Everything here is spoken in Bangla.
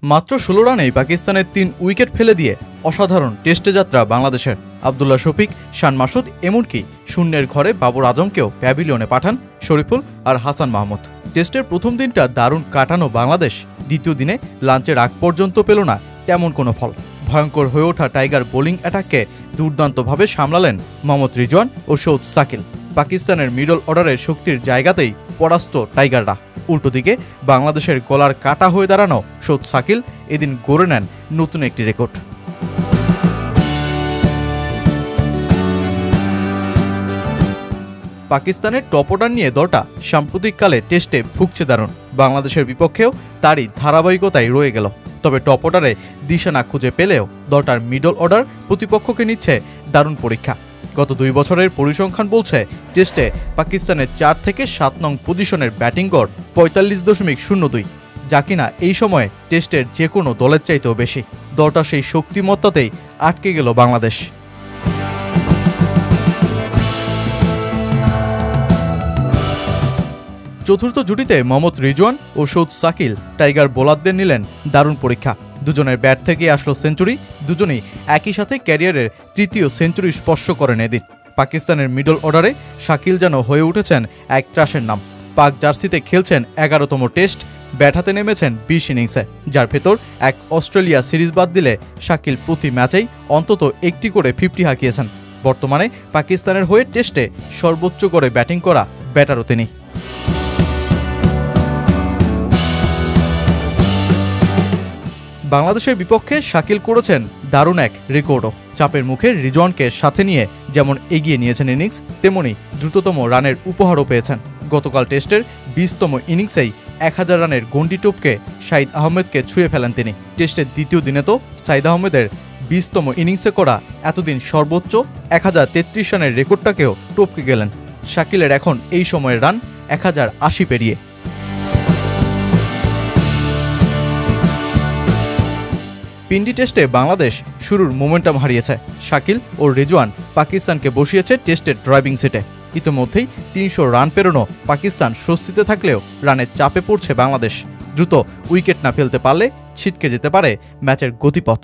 মাত্র ১৬ রানেই পাকিস্তানের ৩ উইকেট ফেলে দিয়ে অসাধারণ টেস্টে যাত্রা বাংলাদেশের। আব্দুল্লাহ শফিক, শান মাসুদ, এমনকি শূন্যের ঘরে বাবর আজমকেও প্যাভিলিয়নে পাঠান শরীফুল আর হাসান মাহমুদ। টেস্টের প্রথম দিনটা দারুণ কাটানো বাংলাদেশ দ্বিতীয় দিনে লাঞ্চের আগ পর্যন্ত পেল না তেমন কোনো ফল। ভয়ঙ্কর হয়ে ওঠা টাইগার বোলিং অ্যাটাককে দুর্দান্তভাবে সামলালেন মোহাম্মদ রিজওয়ান ও সৌদ সাকিল। পাকিস্তানের মিডল অর্ডারের শক্তির জায়গাতেই পরাস্ত টাইগাররা। উল্টো দিকে বাংলাদেশের গলার কাটা হয়ে দাঁড়ানো সৌদ সাকিল এদিন গড়ে নেন নতুন একটি রেকর্ড। পাকিস্তানের টপ অর্ডার নিয়ে দলটা সাম্প্রতিককালে টেস্টে ভুগছে দারুণ। বাংলাদেশের বিপক্ষেও তারই ধারাবাহিকতায় রয়ে গেল। তবে টপ অর্ডারে দিশা না খুঁজে পেলেও দলটার মিডল অর্ডার প্রতিপক্ষকে নিচ্ছে দারুণ পরীক্ষা। গত ২ বছরের পরিসংখ্যান বলছে টেস্টে পাকিস্তানের ৪ থেকে ৭ নং পজিশনের ব্যাটিং গড় ৪৫.০২, যা কিনা এই সময়ে টেস্টের যে কোনো দলের চাইতেও বেশি। দলটা সেই শক্তিমত্তাতেই আটকে গেল বাংলাদেশ। চতুর্থ জুটিতে মোহাম্মদ রিজওয়ান ও সৌদ সাকিল টাইগার বোলারদের নিলেন দারুণ পরীক্ষা। দুজনের ব্যাট থেকে আসলো সেঞ্চুরি, দুজনেই একই সাথে ক্যারিয়ারের তৃতীয় সেঞ্চুরি স্পর্শ করেন এদিন। পাকিস্তানের মিডল অর্ডারে শাকিল যেন হয়ে উঠেছেন এক ত্রাসের নাম। পাক জার্সিতে খেলছেন ১১তম টেস্ট, ব্যাট হাতে নেমেছেন ২০ ইনিংসে, যার ভেতর এক অস্ট্রেলিয়া সিরিজ বাদ দিলে শাকিল প্রতি ম্যাচেই অন্তত একটি করে 50 হাঁকিয়েছেন। বর্তমানে পাকিস্তানের হয়ে টেস্টে সর্বোচ্চ করে ব্যাটিং করা ব্যাটারও তিনি। বাংলাদেশের বিপক্ষে শাকিল করেছেন দারুণ এক রেকর্ডও। চাপের মুখে রিজওয়ানকে সাথে নিয়ে যেমন এগিয়ে নিয়েছেন ইনিংস, তেমনি দ্রুততম রানের উপহারও পেয়েছেন। গতকাল টেস্টের ২০তম ইনিংসেই ১০০০ রানের গন্ডি টপকে শাহিদ আহমেদকে ছুঁয়ে ফেলেন তিনি। টেস্টের দ্বিতীয় দিনে তো শাহিদ আহমেদের ২০তম ইনিংসে করা এতদিন সর্বোচ্চ ১০৩৩ রানের রেকর্ডটাকেও টপকে গেলেন। শাকিলের এখন এই সময়ের রান ১০৮০ পেরিয়ে। পিন্ডি টেস্টে বাংলাদেশ শুরুর মোমেন্টাম হারিয়েছে। শাকিল ও রিজওয়ান পাকিস্তানকে বসিয়েছে টেস্টের ড্রাইভিং সিটে। ইতিমধ্যেই ৩০০ রান পেরোনো পাকিস্তান স্বস্তিতে থাকলেও রানের চাপে পড়ছে বাংলাদেশ। দ্রুত উইকেট না ফেলতে পারলে ছিটকে যেতে পারে ম্যাচের গতিপথ।